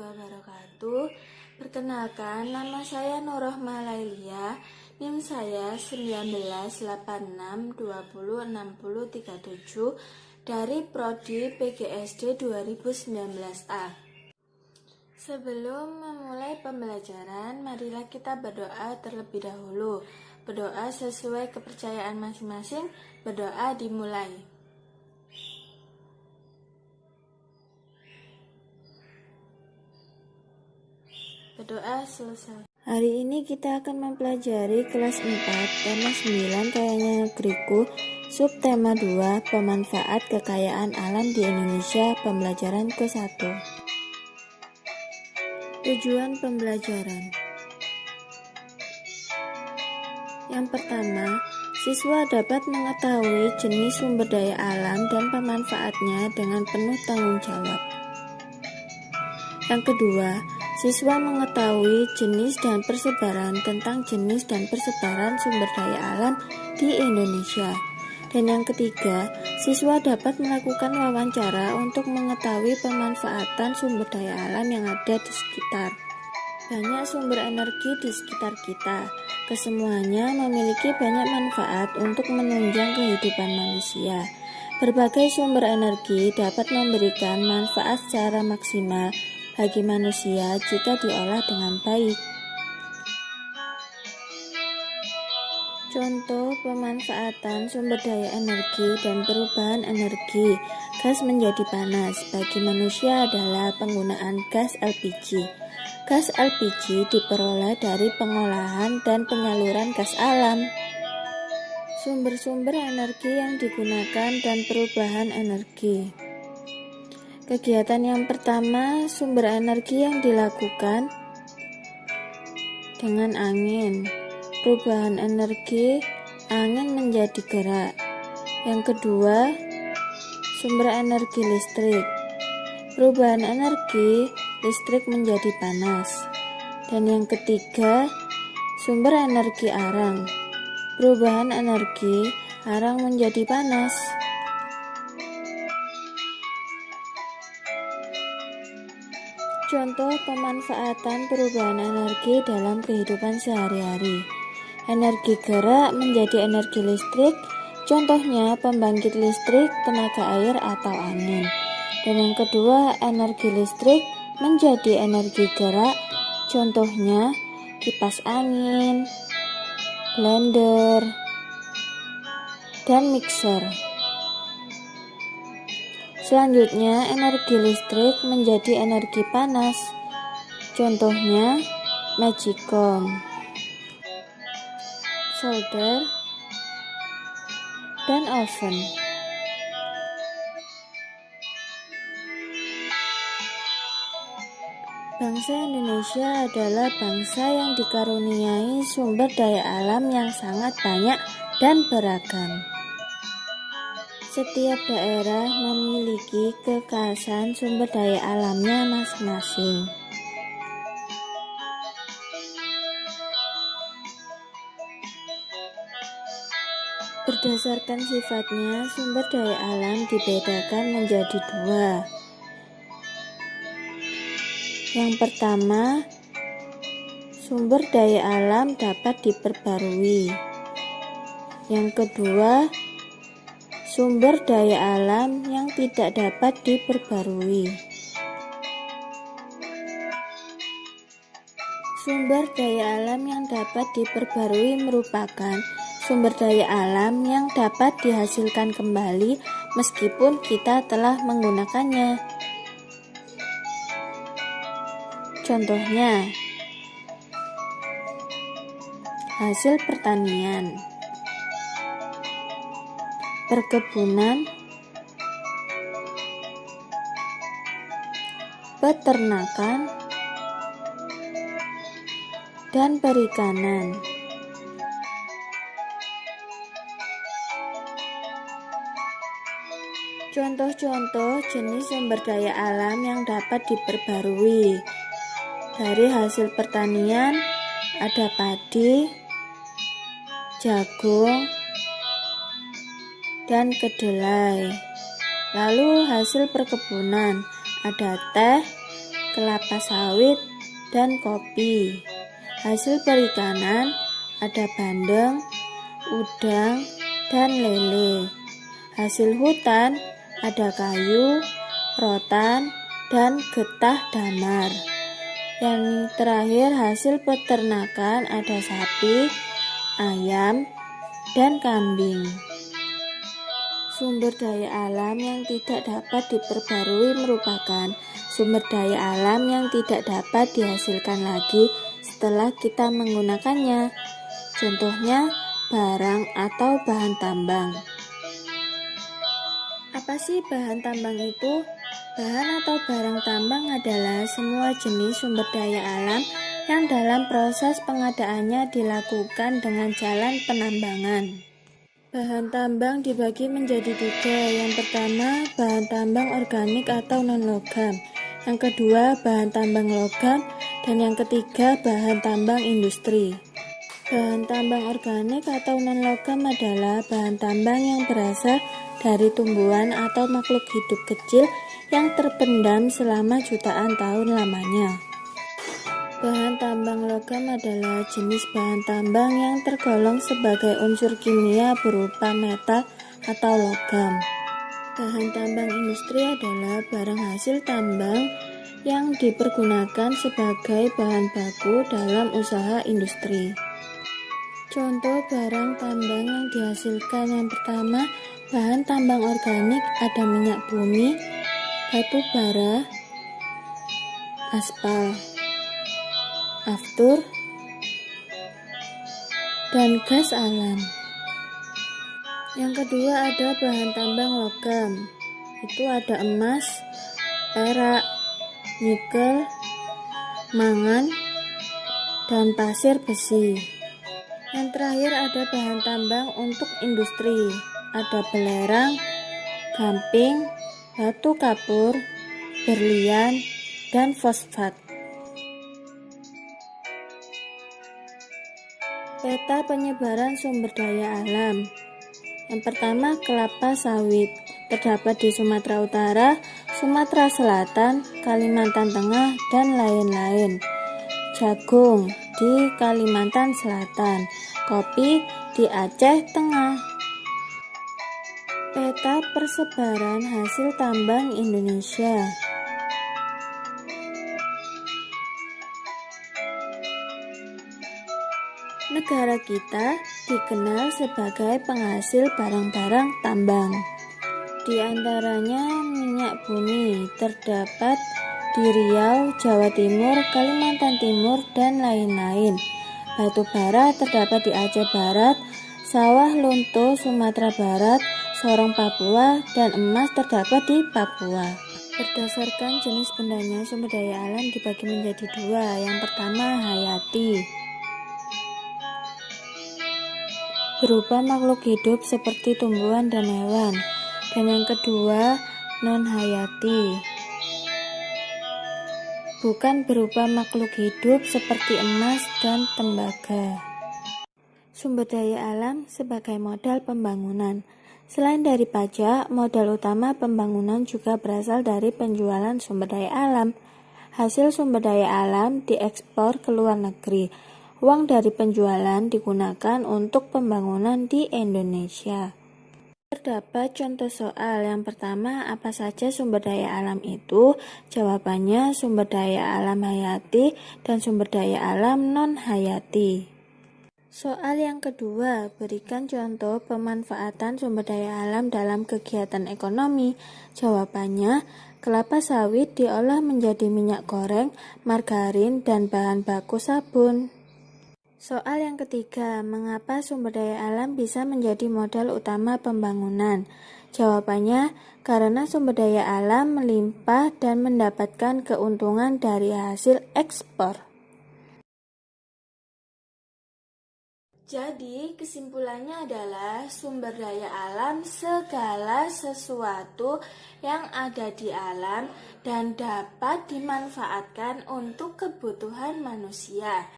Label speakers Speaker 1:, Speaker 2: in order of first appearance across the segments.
Speaker 1: wabarakatuh. Perkenalkan, nama saya Nurrohmah Lailia. NIM saya 1986206037 dari Prodi PGSD 2019A. Sebelum memulai pembelajaran, marilah kita berdoa terlebih dahulu. Berdoa sesuai kepercayaan masing-masing. Berdoa dimulai. Berdoa selesai. Hari ini kita akan mempelajari kelas 4, tema 9, kayaknya negeriku, subtema 2, pemanfaat kekayaan alam di Indonesia, pembelajaran ke-1. Tujuan pembelajaran. Yang pertama, siswa dapat mengetahui jenis sumber daya alam dan pemanfaatnya dengan penuh tanggung jawab. Yang kedua, siswa mengetahui jenis dan persebaran tentang jenis dan persebaran sumber daya alam di Indonesia. Dan yang ketiga, siswa dapat melakukan wawancara untuk mengetahui pemanfaatan sumber daya alam yang ada di sekitar. Banyak sumber energi di sekitar kita. Kesemuanya memiliki banyak manfaat untuk menunjang kehidupan manusia. Berbagai sumber energi dapat memberikan manfaat secara maksimal bagi manusia jika diolah dengan baik. Contoh pemanfaatan sumber daya energi dan perubahan energi gas menjadi panas bagi manusia adalah penggunaan gas LPG. Gas LPG diperoleh dari pengolahan dan penyaluran gas alam. Sumber-sumber energi yang digunakan dan perubahan energi. Kegiatan yang pertama, sumber energi yang dilakukan dengan angin. Perubahan energi, angin menjadi gerak. Yang kedua, sumber energi listrik. Perubahan energi, listrik menjadi panas. Dan yang ketiga, sumber energi arang. Perubahan energi, arang menjadi panas. Contoh pemanfaatan perubahan energi dalam kehidupan sehari-hari. Energi gerak menjadi energi listrik, contohnya pembangkit listrik, tenaga air atau angin. Dan yang kedua, energi listrik menjadi energi gerak, contohnya kipas angin, blender, dan mixer. Selanjutnya, energi listrik menjadi energi panas. Contohnya, magicom, solder, dan oven. Bangsa Indonesia adalah bangsa yang dikaruniai sumber daya alam yang sangat banyak dan beragam. Setiap daerah memiliki kekhasan sumber daya alamnya masing-masing. Berdasarkan sifatnya, sumber daya alam dibedakan menjadi dua. Yang pertama, sumber daya alam dapat diperbarui. Yang kedua, sumber daya alam yang tidak dapat diperbarui. Sumber daya alam yang dapat diperbarui merupakan sumber daya alam yang dapat dihasilkan kembali meskipun kita telah menggunakannya. Contohnya, hasil pertanian, perkebunan, peternakan, dan perikanan. Contoh-contoh jenis sumber daya alam yang dapat diperbarui. Dari hasil pertanian ada padi, jagung, dan kedelai. Lalu hasil perkebunan ada teh, kelapa sawit, dan kopi. Hasil perikanan ada bandeng, udang, dan lele. Hasil hutan ada kayu, rotan, dan getah damar. Yang terakhir hasil peternakan ada sapi, ayam, dan kambing. Sumber daya alam yang tidak dapat diperbarui merupakan sumber daya alam yang tidak dapat dihasilkan lagi setelah kita menggunakannya. Contohnya, barang atau bahan tambang. Apa sih bahan tambang itu? Bahan atau barang tambang adalah semua jenis sumber daya alam yang dalam proses pengadaannya dilakukan dengan jalan penambangan. Bahan tambang dibagi menjadi 3. Yang pertama, bahan tambang organik atau non-logam. Yang kedua, bahan tambang logam. Dan yang ketiga, bahan tambang industri. Bahan tambang organik atau non-logam adalah bahan tambang yang berasal dari tumbuhan atau makhluk hidup kecil yang terpendam selama jutaan tahun lamanya. Bahan tambang logam adalah jenis bahan tambang yang tergolong sebagai unsur kimia berupa metal atau logam. Bahan tambang industri adalah barang hasil tambang yang dipergunakan sebagai bahan baku dalam usaha industri. Contoh barang tambang yang dihasilkan yang pertama, bahan tambang organik ada minyak bumi, batu bara, aspal, aftur, dan gas alam. Yang kedua ada bahan tambang logam, itu ada emas, perak, nikel, mangan, dan pasir besi. Yang terakhir ada bahan tambang untuk industri, ada belerang, gamping, batu kapur, berlian, dan fosfat. Peta penyebaran sumber daya alam. Yang pertama, kelapa sawit terdapat di Sumatera Utara, Sumatera Selatan, Kalimantan Tengah, dan lain-lain. Jagung di Kalimantan Selatan, kopi di Aceh Tengah. Peta persebaran hasil tambang Indonesia. Negara kita dikenal sebagai penghasil barang-barang tambang. Di antaranya minyak bumi terdapat di Riau, Jawa Timur, Kalimantan Timur, dan lain-lain. Batu bara terdapat di Aceh Barat, sawah lunto Sumatera Barat, Sorong Papua, dan emas terdapat di Papua. Berdasarkan jenis bendanya, sumber daya alam dibagi menjadi 2. Yang pertama, hayati, berupa makhluk hidup seperti tumbuhan dan hewan. Dan yang kedua, non-hayati, bukan berupa makhluk hidup seperti emas dan tembaga. Sumber daya alam sebagai modal pembangunan. Selain dari pajak, modal utama pembangunan juga berasal dari penjualan sumber daya alam. Hasil sumber daya alam diekspor ke luar negeri. Uang dari penjualan digunakan untuk pembangunan di Indonesia. Terdapat contoh soal. Yang pertama, apa saja sumber daya alam itu? Jawabannya sumber daya alam hayati dan sumber daya alam non-hayati. Soal yang kedua, berikan contoh pemanfaatan sumber daya alam dalam kegiatan ekonomi. Jawabannya, kelapa sawit diolah menjadi minyak goreng, margarin, dan bahan baku sabun. Soal yang ketiga, mengapa sumber daya alam bisa menjadi modal utama pembangunan? Jawabannya, karena sumber daya alam melimpah dan mendapatkan keuntungan dari hasil ekspor. Jadi, kesimpulannya adalah sumber daya alam segala sesuatu yang ada di alam dan dapat dimanfaatkan untuk kebutuhan manusia.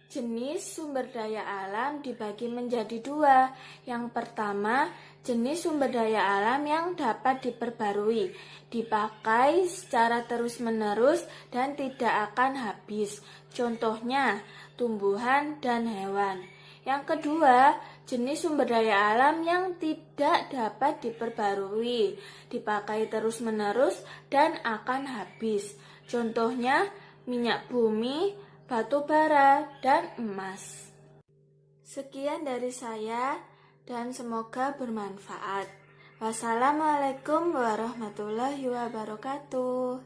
Speaker 1: Jenis sumber daya alam dibagi menjadi 2. Yang pertama, jenis sumber daya alam yang dapat diperbarui, dipakai secara terus-menerus dan tidak akan habis. Contohnya, tumbuhan dan hewan. Yang kedua, jenis sumber daya alam yang tidak dapat diperbarui, dipakai terus-menerus dan akan habis. Contohnya, minyak bumi, batu bara, dan emas. Sekian dari saya dan semoga bermanfaat. Wassalamualaikum warahmatullahi wabarakatuh.